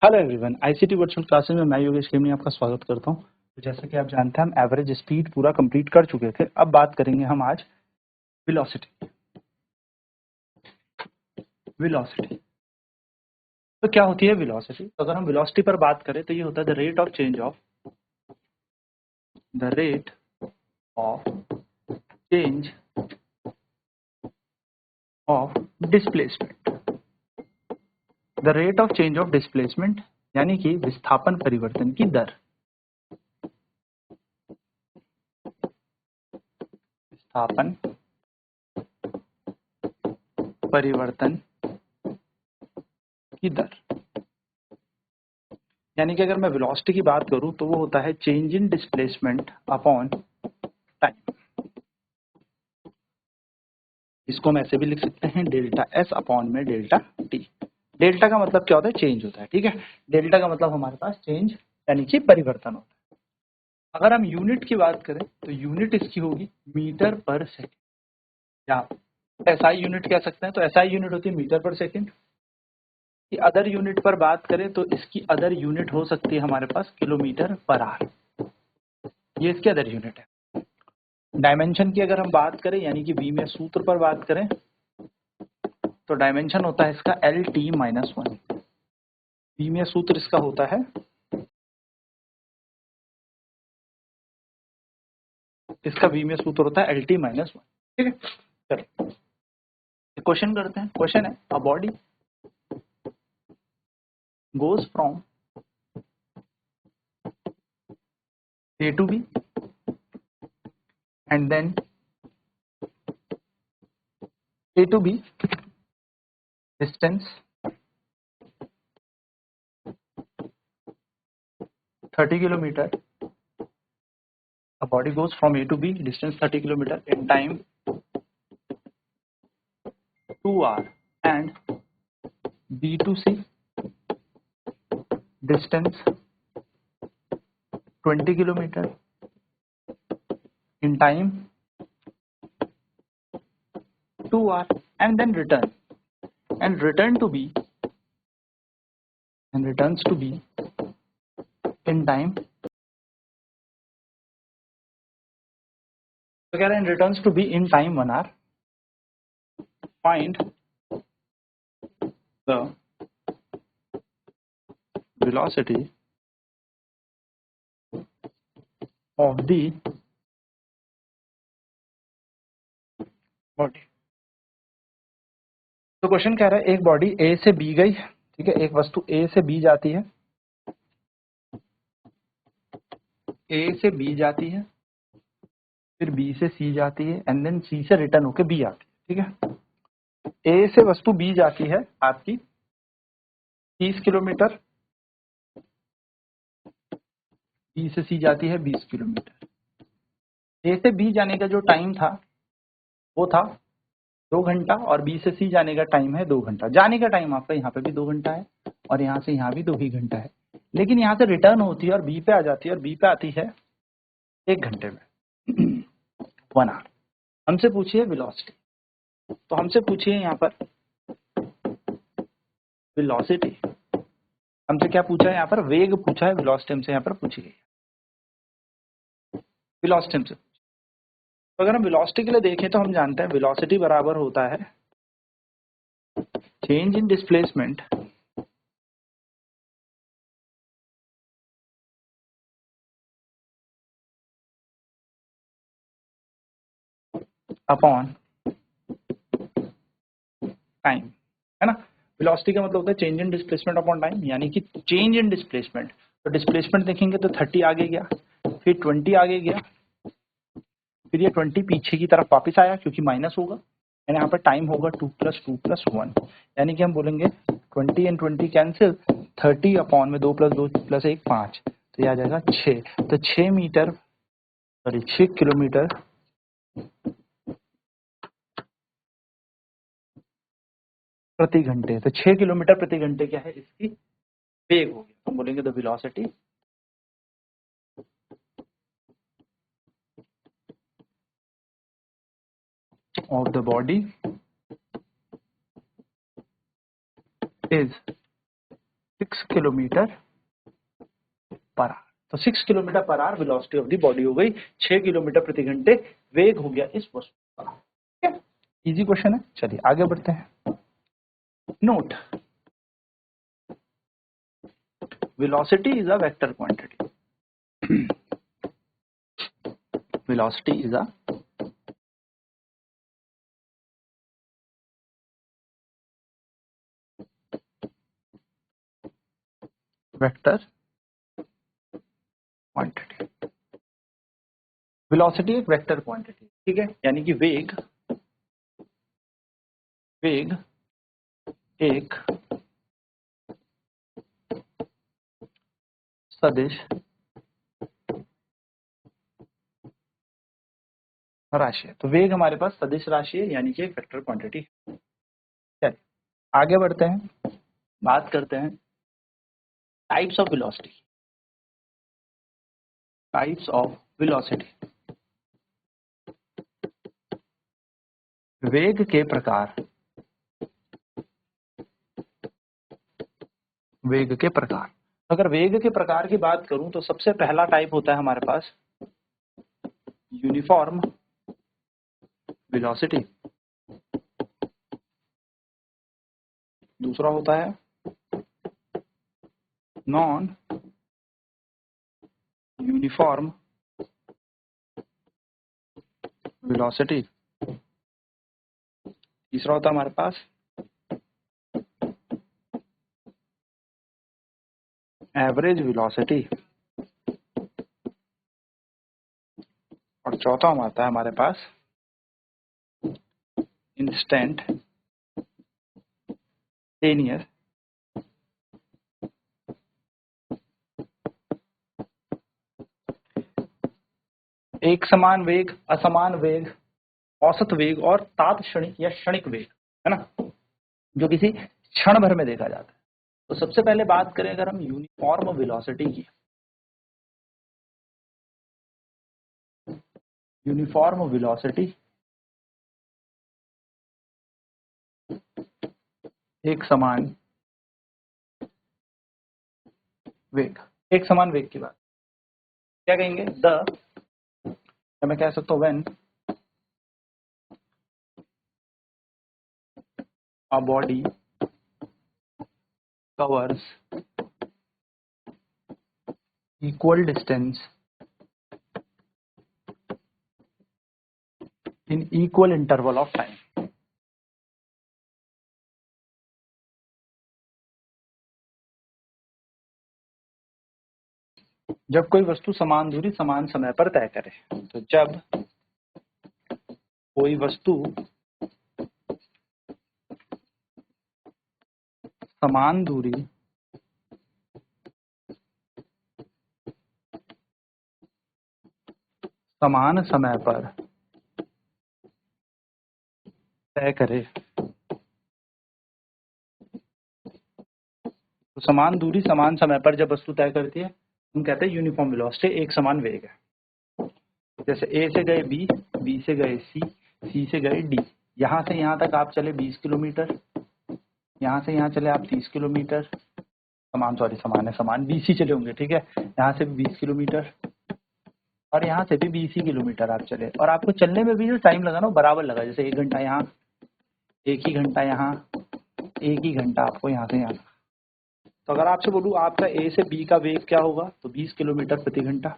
Hello everyone, ICT virtual classes में मैं योगेश खेमनी आपका स्वागत करता हूं। तो जैसा कि आप जानते हैं, हम एवरेज स्पीड पूरा कंप्लीट कर चुके थे। अब बात करेंगे हम आज वेलोसिटी। वेलोसिटी तो क्या होती है वेलोसिटी? तो अगर हम वेलोसिटी पर बात करें तो ये होता है the rate of change of displacement. The rate of change of displacement यानी कि विस्थापन परिवर्तन की दर। विस्थापन परिवर्तन की दर यानी कि अगर मैं वेलोसिटी की बात करूं तो वो होता है change in displacement upon time. इसको हम ऐसे भी लिख सकते हैं डेल्टा एस अपॉन में डेल्टा टी। डेल्टा का मतलब क्या होता है? चेंज होता है। ठीक है, डेल्टा का मतलब हमारे पास चेंज यानी कि परिवर्तन होता है। अगर हम यूनिट की बात करें तो यूनिट इसकी होगी मीटर पर सेकेंड, या एसआई यूनिट कह सकते हैं। तो एसआई यूनिट होती है मीटर पर सेकेंड। कि अदर यूनिट पर बात करें तो इसकी अदर यूनिट हो सकती है हमारे पास किलोमीटर पर आवर। ये इसकी अदर यूनिट है। डायमेंशन की अगर हम बात करें यानी कि वी में सूत्र पर बात करें तो डायमेंशन होता है इसका L T minus one. V में सूत्र इसका होता है, इसका वी में सूत्र होता है एल टी माइनस वन। ठीक है, चलो क्वेश्चन करते हैं। क्वेश्चन है a body goes from A to B and then A to B distance 30 kilometer. A body goes from A to B, distance 30 kilometer in time 2 hours, and B to C, distance 20 kilometer in time 2 hours, and then return and returns to B in time. So कह रहे हैं returns to B in time 1 hour. Find the velocity of the body. तो question कह रहा है एक body ए से B गई। ठीक है, एक वस्तु ए से बी जाती है, ए से बी जाती है, फिर बी से सी जाती है, एंड देन सी से रिटर्न होके बी आती है। ठीक है, ए से वस्तु बी जाती है आपकी 30 किलोमीटर, बी से सी जाती है 20 किलोमीटर। ए से बी जाने का जो टाइम था वो था 2 घंटा, और बी से सी जाने का टाइम है 2 घंटा। जाने का टाइम आपका यहाँ पे भी 2 घंटा है और यहाँ से यहाँ भी 2 ही घंटा है। लेकिन यहाँ से रिटर्न होती है और बी पे आ जाती है, और बी पे आती है 1 घंटे में 1 आवर। हमसे पूछिए वेलोसिटी। तो हमसे पूछिए यहाँ पर वेलोसिटी। हमसे क्या पूछा है यहाँ पर? वेग पूछा है। वेलोसिटी हमसे यहाँ पर पूछी गई है। वेलोसिटी हमसे, तो अगर हम वेलोसिटी के लिए देखें तो हम जानते हैं वेलोसिटी बराबर होता है change in displacement upon time, है ना। वेलोसिटी का मतलब होता है change in displacement upon time, यानी कि चेंज इन डिस्प्लेसमेंट। तो डिस्प्लेसमेंट देखेंगे तो 30 आगे गया, फिर 20 आगे गया, फिर ये 20 पीछे की तरफ वापस आया क्योंकि माइनस होगा, यानी यहाँ पर टाइम होगा 2 + 2 + 1, यानी कि हम बोलेंगे 20 एंड 20 कैंसिल, 30 अपॉन में 2 + 2 + 1 5, तो ये आ जाएगा 6। तो 6 मीटर, सॉरी 6 किलोमीटर प्रति घंटे। तो 6 किलोमीटर प्रति घंटे क्या है? इसकी वेग हो गया। हम बोलेंगे the velocity of the body is 6 kilometre per hour. तो 6 kilometre per hour velocity of the body हो गई, 6 किलोमीटर प्रति घंटे वेग हो गया इस वस्तु का। ठीक है, इजी क्वेश्चन है। चलिए आगे बढ़ते हैं। Note, velocity is a vector quantity. Velocity is a vector quantity. Velocity एक वेक्टर क्वांटिटी, ठीक है, यानी कि वेग एक सदिश राशि है। तो वेग हमारे पास सदिश राशि है, यानी कि एक वेक्टर क्वांटिटी है। चलिए आगे बढ़ते हैं, बात करते हैं types of velocity. Types of velocity, वेग के प्रकार। वेग के प्रकार, अगर वेग के प्रकार की बात करूं तो सबसे पहला टाइप होता है हमारे पास यूनिफॉर्म वेलोसिटी। दूसरा होता है नॉन यूनिफॉर्म वेलोसिटी। तीसरा होता है हमारे पास एवरेज वेलोसिटी। और चौथा आता है हमारे पास इंस्टेंटेनियस एक समान वेग, असमान वेग, औसत वेग और तात्क्षणिक या क्षणिक वेग, है ना, जो किसी क्षण भर में देखा जाता है। तो सबसे पहले बात करें अगर हम यूनिफॉर्म वेलोसिटी की, यूनिफॉर्म वेलोसिटी एक समान वेग। एक समान वेग की बात क्या कहेंगे, मैं कह सकता हूं when a body covers equal distance in equal interval of time। जब कोई वस्तु समान दूरी समान समय पर तय करे, तो जब कोई वस्तु समान दूरी समान समय पर तय करे, तो समान दूरी समान समय पर जब वस्तु तय करती है हम कहते हैं यूनिफॉर्म वेलोसिटी, एक समान वेग है। जैसे ए से गए बी, बी से गए सी, सी से गए डी, यहां से यहां तक आप चले 20 किलोमीटर, यहां से यहां चले आप 30 किलोमीटर, समान है, समान बीसी चले होंगे, ठीक है, यहाँ से भी 20 किलोमीटर और यहाँ से भी 20 ही किलोमीटर आप चले, और आपको चलने में भी जो टाइम लगा ना बराबर लगा, जैसे 1 घंटा यहाँ, 1 ही घंटा यहाँ, 1 ही घंटा आपको यहाँ से यहाँ। तो अगर आपसे बोलूँ आपका ए से बी का वेग क्या होगा, तो 20 किलोमीटर प्रति घंटा।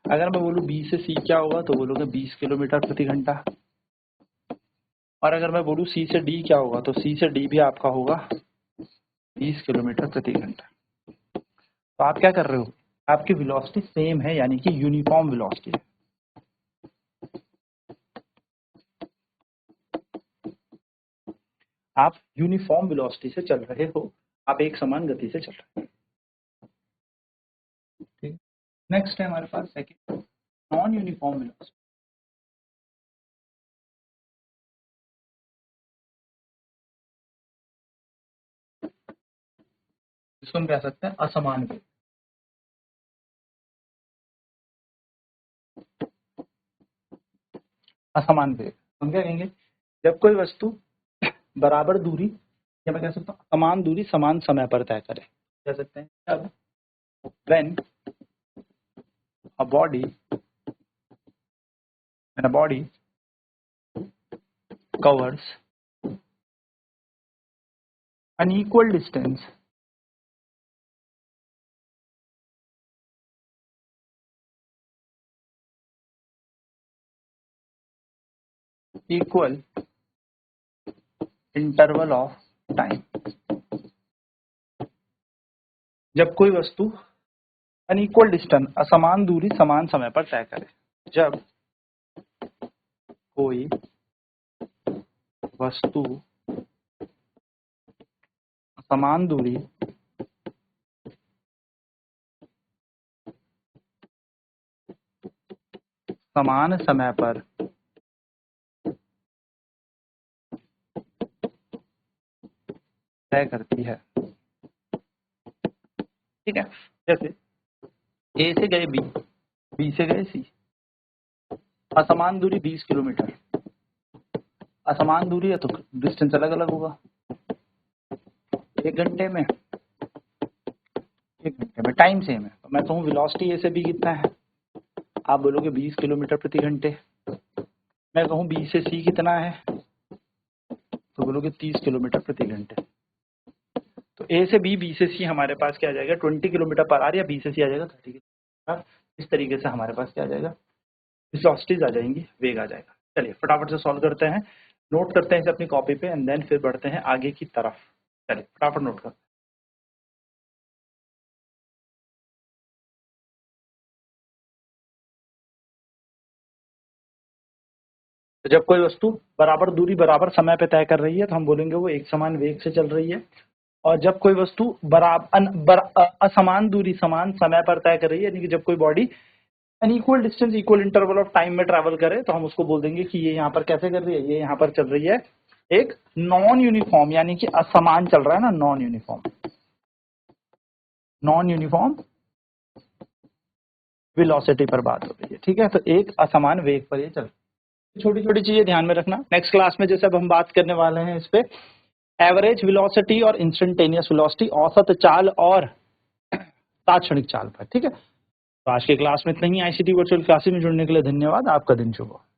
अगर मैं बोलूँ बी से सी क्या होगा, तो बोलोगे 20 किलोमीटर प्रति घंटा। और अगर मैं बोलूँ सी से डी क्या होगा, तो सी से डी भी आपका होगा 20 किलोमीटर प्रति घंटा। तो आप क्या कर रहे हो, आपकी वेलोसिटी सेम है, यानी कि यूनिफॉर्म वेलोसिटी है। आप यूनिफॉर्म वेलोसिटी से चल रहे हो, आप एक समान गति से चल रहे हो। ठीक, नेक्स्ट है हमारे पास सेकंड, नॉन यूनिफॉर्म वेलोसिटी। इसको हम कह सकते हैं असमान वेग। असमान वेग हम क्या कहेंगे, जब कोई वस्तु बराबर दूरी या मैं कह सकता हूँ समान दूरी समान समय पर तय करें। कह सकते हैं जब when a body covers an equal distance equal interval of time, जब कोई वस्तु अनइक्वल डिस्टेंस असमान दूरी समान समय पर तय करे, जब कोई वस्तु समान दूरी समान समय पर तय करती है। ठीक है, जैसे ए से गए बी, बी से गए सी, असमान दूरी 20 किलोमीटर, असमान दूरी है तो डिस्टेंस अलग अलग होगा। 1 घंटे में टाइम सेम है, तो मैं कहूँ वेलोसिटी ए से बी कितना है, आप बोलोगे 20 किलोमीटर प्रति घंटे। मैं कहूँ बी से सी कितना है, तो बोलोगे 30 किलोमीटर प्रति घंटे। तो ए से बी, बी से सी हमारे पास क्या आ जाएगा 20 किलोमीटर पर आवर, या बी से सी आ जाएगा 30 किलोमीटर। इस तरीके से हमारे पास क्या आ जाएगा, वेलोसिटीज आ जाएंगी, वेग आ जाएगा। चलिए फटाफट से सॉल्व करते हैं, नोट करते हैं इसे अपनी कॉपी पे एंड देन फिर बढ़ते हैं आगे की तरफ। चलिए फटाफट नोट करते हैं। तो जब कोई वस्तु बराबर दूरी बराबर समय पे तय कर रही है तो हम बोलेंगे वो एक समान वेग से चल रही है, और जब कोई वस्तु असमान दूरी समान समय पर तय कर रही है, यानी कि जब कोई body unequal distance equal interval of time में ट्रैवल करे, तो हम उसको बोल देंगे कि ये यहाँ पर कैसे कर रही है, ये यहाँ पर चल रही है एक नॉन यूनिफॉर्म, यानी कि असमान चल रहा है ना, नॉन यूनिफॉर्म वेलोसिटी पर बात हो रही है। ठीक है, तो एक असमान वेग पर ये चल, छोटी छोटी चीजें ध्यान में रखना। नेक्स्ट क्लास में जैसे अब हम बात करने वाले हैं इस पे एवरेज वेलोसिटी और इंस्टेंटेनियस वेलोसिटी, औसत चाल और तात्क्षणिक चाल पर। ठीक है, तो आज के क्लास में इतना ही। आईसीटी वर्चुअल क्लासेस में जुड़ने के लिए धन्यवाद। आपका दिन शुभ हो।